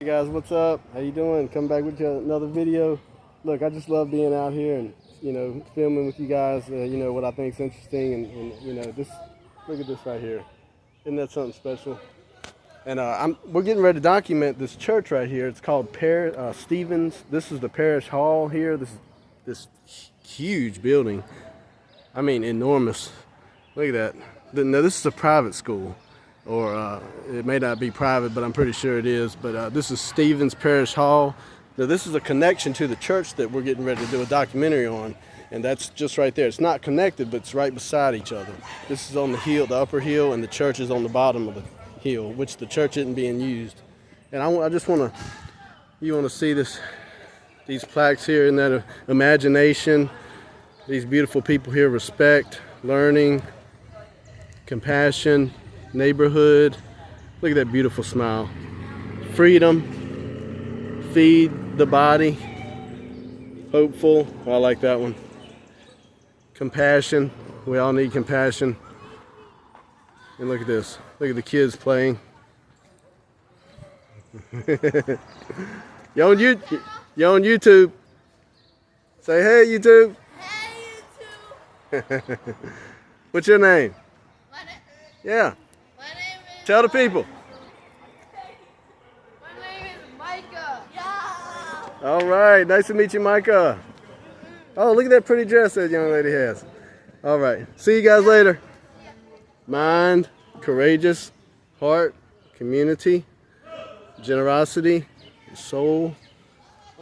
Hey guys, what's up? How you doing? Come back with you another video. Look, I just love being out here and filming with you guys. What I think is interesting, and this. Look at this right here. Isn't that something special? And we're getting ready to document this church right here. It's called Stevens. This is the parish hall here. This huge building. I mean, enormous. Look at that. Now this is a private school. Or it may not be private, but I'm pretty sure it is. But this is Stevens Parish Hall. Now this is a connection to the church that we're getting ready to do a documentary on, and that's just right there. It's not connected, but it's right beside each other. This is on the hill, the upper hill, and the church is on the bottom of the hill, which the church isn't being used. And I just want to see these plaques here, in that imagination. These beautiful people here: respect, learning, compassion, neighborhood. Look at that beautiful smile. Freedom, feed the body, hopeful. I like that one. Compassion. We all need compassion. And look at this. Look at the kids playing. You're on YouTube. Say hey, YouTube. Hey, YouTube. What's your name? Yeah. Tell the people. My name is Micah. Yeah. All right. Nice to meet you, Micah. Oh, look at that pretty dress that young lady has. All right. See you guys later. Mind, courageous, heart, community, generosity, soul,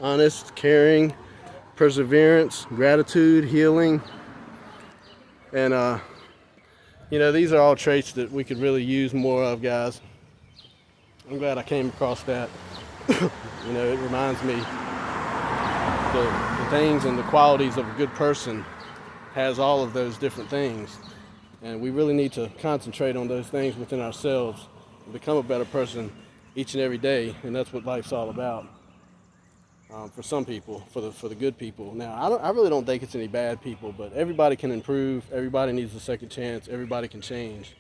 honest, caring, perseverance, gratitude, healing, and these are all traits that we could really use more of, guys. I'm glad I came across that. It reminds me the things and the qualities of a good person has all of those different things. And we really need to concentrate on those things within ourselves and become a better person each and every day. And that's what life's all about. For some people, for the good people. Now, I really don't think it's any bad people, but everybody can improve. Everybody needs a second chance. Everybody can change,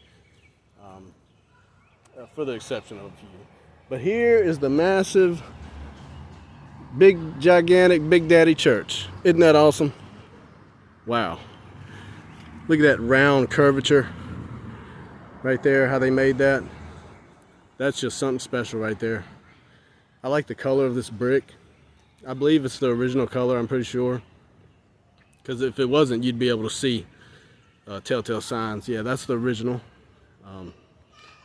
for the exception of a few. But here is the massive, big, gigantic, Big Daddy church. Isn't that awesome? Wow. Look at that round curvature right there, how they made that. That's just something special right there. I like the color of this brick. I believe it's the original color, I'm pretty sure. Because if it wasn't, you'd be able to see telltale signs. Yeah, that's the original. And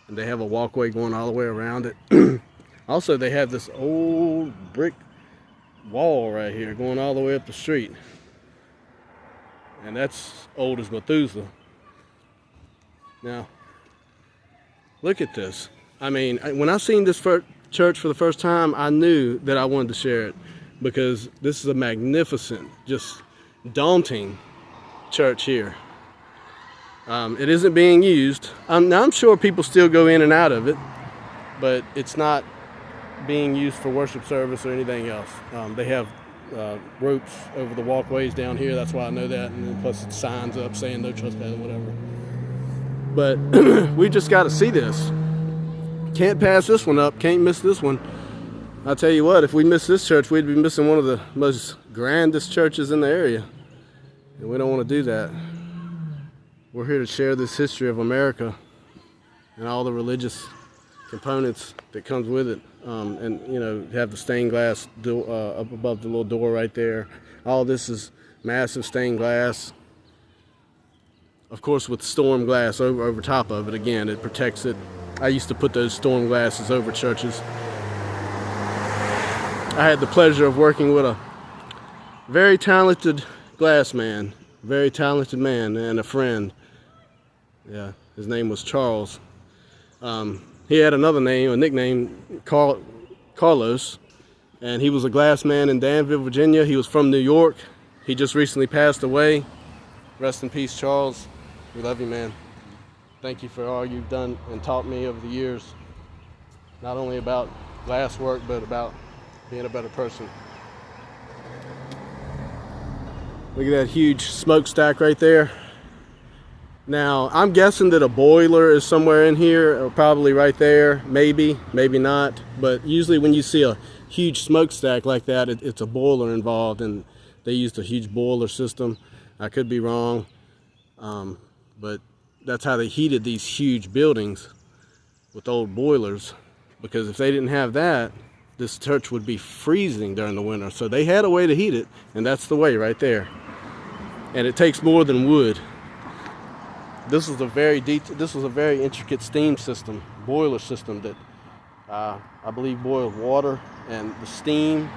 they have a walkway going all the way around it. Also, they have this old brick wall right here going all the way up the street. And that's old as Methuselah. Now, look at this. I mean, when I seen this church for the first time, I knew that I wanted to share it. Because this is a magnificent, just daunting church here. It isn't being used. Now I'm sure people still go in and out of it, but it's not being used for worship service or anything else. They have ropes over the walkways down here. That's why I know that. And then plus it's signs up saying no trespassing, whatever. But we just got to see this. Can't pass this one up. Can't miss this one. I'll tell you what, if we miss this church, we'd be missing one of the most grandest churches in the area. And we don't want to do that. We're here to share this history of America and all the religious components that comes with it. And have the stained glass up above the little door right there. All this is massive stained glass. Of course, with storm glass over top of it. Again, it protects it. I used to put those storm glasses over churches. I had the pleasure of working with a very talented glass man, very talented man, and a friend. Yeah, his name was Charles. He had another name, a nickname, Carlos, and he was a glass man in Danville, Virginia. He was from New York. He just recently passed away. Rest in peace, Charles. We love you, man. Thank you for all you've done and taught me over the years, not only about glass work, but about being a better person. Look at that huge smokestack right there. Now, I'm guessing that a boiler is somewhere in here, or probably right there, maybe not. But usually when you see a huge smokestack like that, it's a boiler involved, and they used a huge boiler system. I could be wrong, but that's how they heated these huge buildings, with old boilers, because if they didn't have that, this church would be freezing during the winter. So they had a way to heat it, and that's the way right there. And it takes more than wood. This was a very intricate steam system, boiler system that I believe boiled water, and the steam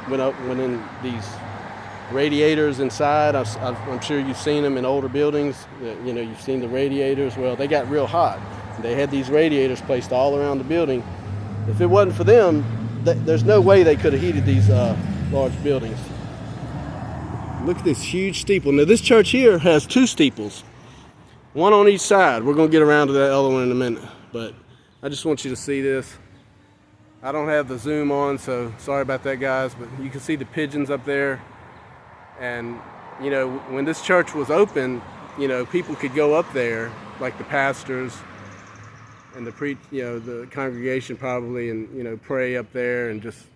went in these radiators inside. I'm sure you've seen them in older buildings. You know, you've seen the radiators. Well, they got real hot. They had these radiators placed all around the building. If it wasn't for them, there's no way they could have heated these large buildings. Look at this huge steeple. Now, this church here has two steeples, one on each side. We're going to get around to that other one in a minute, but I just want you to see this. I don't have the zoom on, so sorry about that, guys, but you can see the pigeons up there. And, you know, when this church was open, you know, people could go up there, like the pastors and the congregation probably, and, you know, pray up there and just,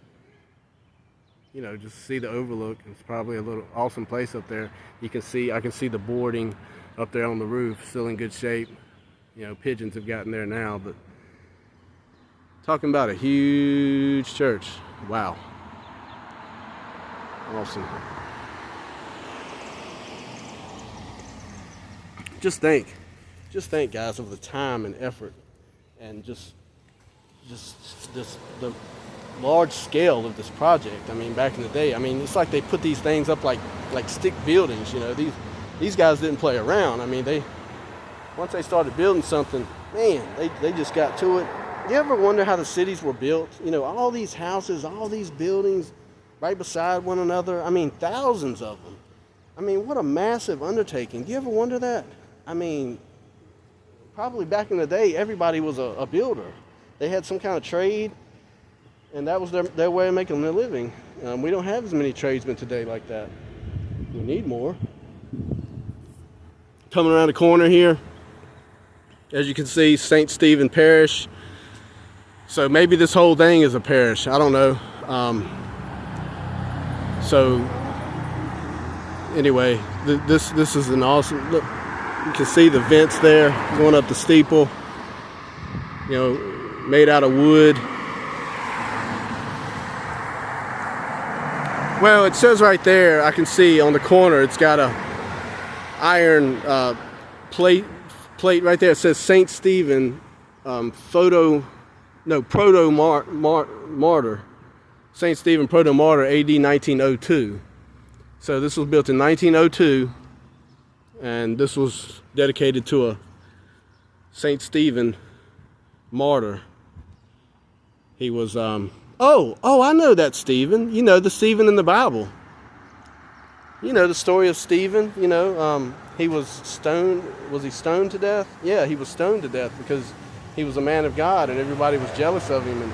you know, just see the overlook. It's probably a little awesome place up there. I can see the boarding up there on the roof, still in good shape. You know, pigeons have gotten there now, but talking about a huge church. Wow. Awesome. Just think guys, of the time and effort and just the large scale of this project. I mean, back in the day, I mean, it's like they put these things up like stick buildings, you know. These guys didn't play around. I mean, once they started building something, man, they just got to it. You ever wonder how the cities were built? You know, all these houses, all these buildings right beside one another. I mean, thousands of them. I mean, what a massive undertaking. Do you ever wonder that? I mean, probably back in the day, everybody was a builder. They had some kind of trade, and that was their way of making their living. We don't have as many tradesmen today like that. We need more. Coming around the corner here, as you can see, St. Stephen Parish. So maybe this whole thing is a parish. I don't know. So anyway, this is an awesome look. You can see the vents there going up the steeple. You know, made out of wood. Well, it says right there, I can see on the corner, it's got a iron plate right there. It says St. Stephen proto-martyr. St. Stephen proto-martyr, AD 1902. So this was built in 1902, and this was dedicated to a St. Stephen martyr. He was, I know that Stephen. You know, the Stephen in the Bible. You know the story of Stephen. You know, he was stoned. Was he stoned to death? Yeah, he was stoned to death because he was a man of God, and everybody was jealous of him,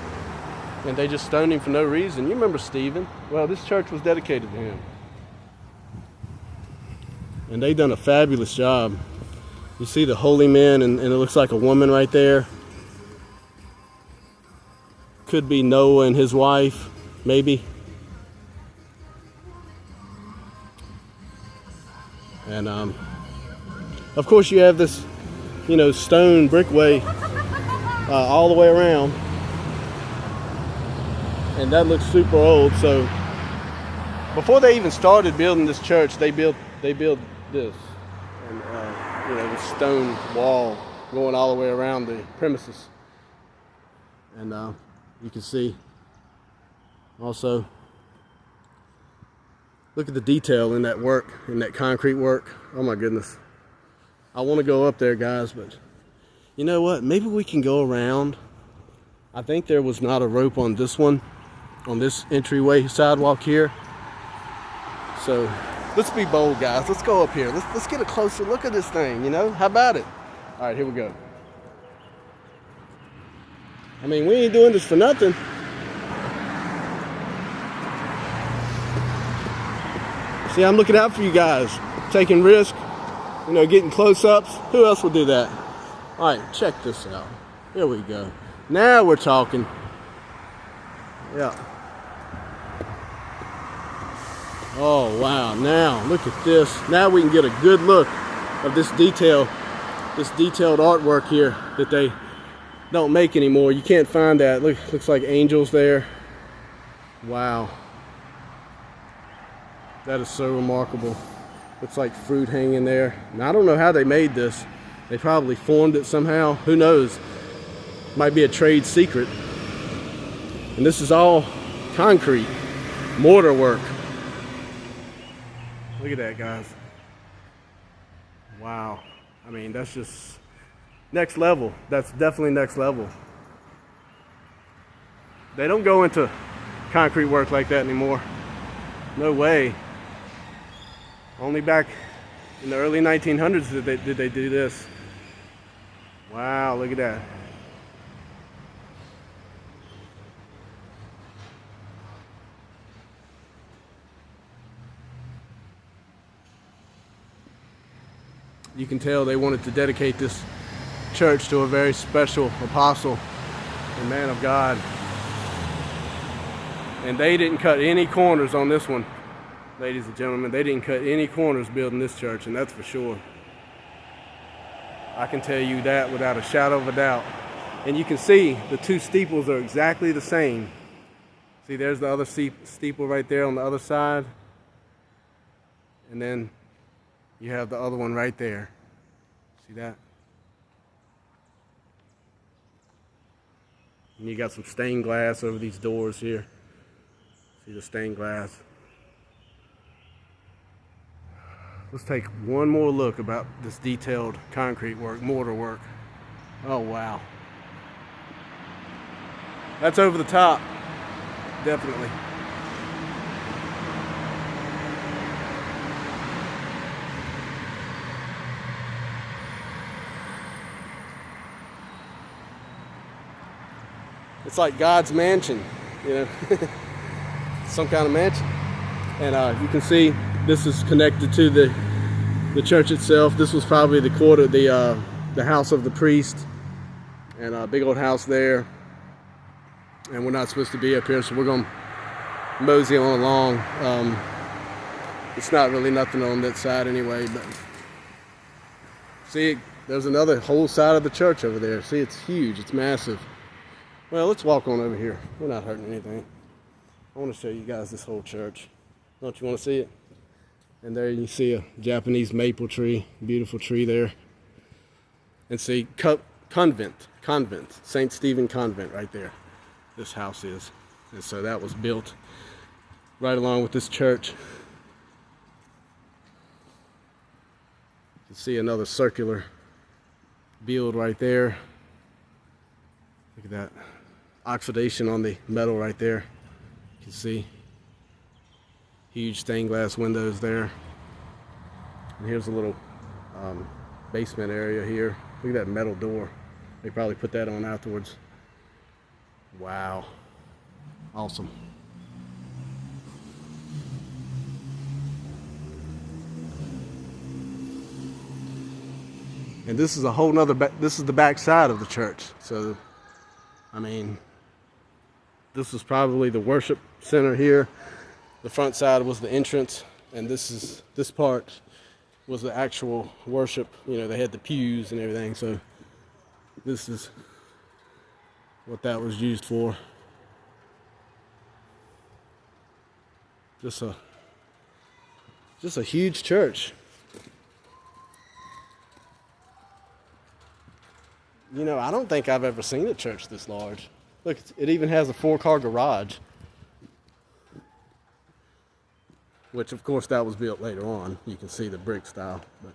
and they just stoned him for no reason. You remember Stephen? Well, this church was dedicated to him. And they done a fabulous job. You see the holy men, and it looks like a woman right there. Could be Noah and his wife, maybe. And of course you have this, you know, stone brickway all the way around. And that looks super old. So before they even started building this church, they built this, and you know, the stone wall going all the way around the premises. And you can see also, look at the detail in that work, in that concrete work. Oh my goodness. I want to go up there, guys, but you know what? Maybe we can go around. I think there was not a rope on this one, on this entryway sidewalk here. So let's be bold, guys. Let's go up here. Let's get a closer look at this thing, you know? How about it? All right, here we go. I mean, we ain't doing this for nothing. See, I'm looking out for you guys, taking risks. You know, getting close-ups. Who else would do that? All right, check this out. Here we go. Now we're talking. Yeah. Oh, wow. Now, look at this. Now we can get a good look of this detailed artwork here that they don't make anymore. You can't find that. Looks like angels there. Wow. That is so remarkable. Looks like fruit hanging there. Now, I don't know how they made this. They probably formed it somehow. Who knows? Might be a trade secret. And this is all concrete, mortar work. Look at that, guys. Wow. I mean, that's just next level. That's definitely next level. They don't go into concrete work like that anymore. No way. Only back in the early 1900s did they do this. Wow, look at that. You can tell they wanted to dedicate this church to a very special apostle and man of God. And they didn't cut any corners on this one, ladies and gentlemen. They didn't cut any corners building this church, and that's for sure. I can tell you that without a shadow of a doubt. And you can see the two steeples are exactly the same. See, there's the other steeple right there on the other side. And then you have the other one right there. See that? And you got some stained glass over these doors here. See the stained glass? Let's take one more look about this detailed concrete work, mortar work. Oh, wow. That's over the top, definitely. It's like God's mansion, you know, some kind of mansion. And you can see this is connected to the church itself. This was probably the quarter, the house of the priest, and a big old house there. And we're not supposed to be up here, so we're gonna mosey on along. It's not really nothing on that side anyway, but see, there's another whole side of the church over there. See, it's huge, it's massive. Well, let's walk on over here. We're not hurting anything. I want to show you guys this whole church. Don't you want to see it? And there you see a Japanese maple tree, beautiful tree there. And see, convent, St. Stephen Convent right there. This house is. And so that was built right along with this church. You can see another circular build right there. Look at that. Oxidation on the metal right there. You can see huge stained glass windows there. And here's a little basement area here. Look at that metal door. They probably put that on afterwards. Wow. Awesome. And this is a whole nother, this is the back side of the church. So, I mean, this is probably the worship center here. The front side was the entrance, and this part was the actual worship. You know, they had the pews and everything, so this is what that was used for. Just a huge church. You know, I don't think I've ever seen a church this large. Look, it even has a 4-car garage. Which, of course, that was built later on. You can see the brick style. But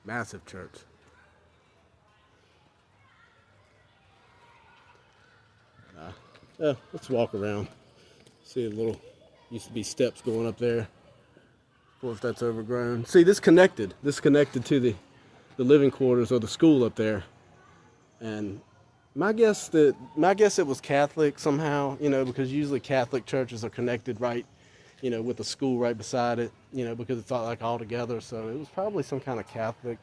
massive church. Yeah, let's walk around. See a little, used to be steps going up there. Of course, that's overgrown. See, this connected to the living quarters of the school up there. And My guess it was Catholic somehow, you know, because usually Catholic churches are connected right, you know, with the school right beside it, you know, because it's all like all together. So it was probably some kind of Catholic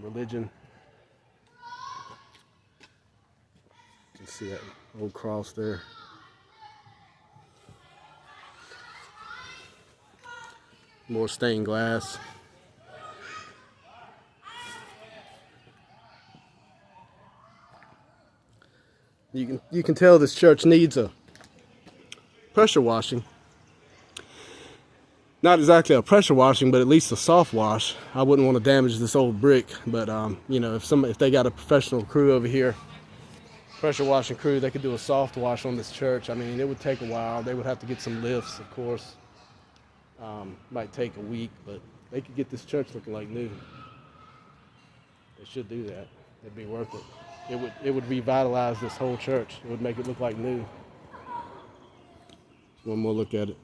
religion. You can see that old cross there. More stained glass. You can tell this church needs a pressure washing. Not exactly a pressure washing, but at least a soft wash. I wouldn't want to damage this old brick, but you know, if they got a professional crew over here, pressure washing crew, they could do a soft wash on this church. I mean, it would take a while. They would have to get some lifts, of course. Might take a week, but they could get this church looking like new. They should do that. It'd be worth it. It would revitalize this whole church. It would make it look like new. One more look at it.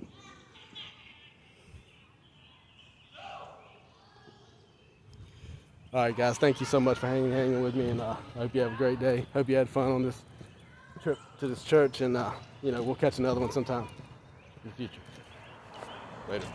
All right, guys. Thank you so much for hanging with me, and I hope you have a great day. Hope you had fun on this trip to this church, and you know, we'll catch another one sometime in the future. Later.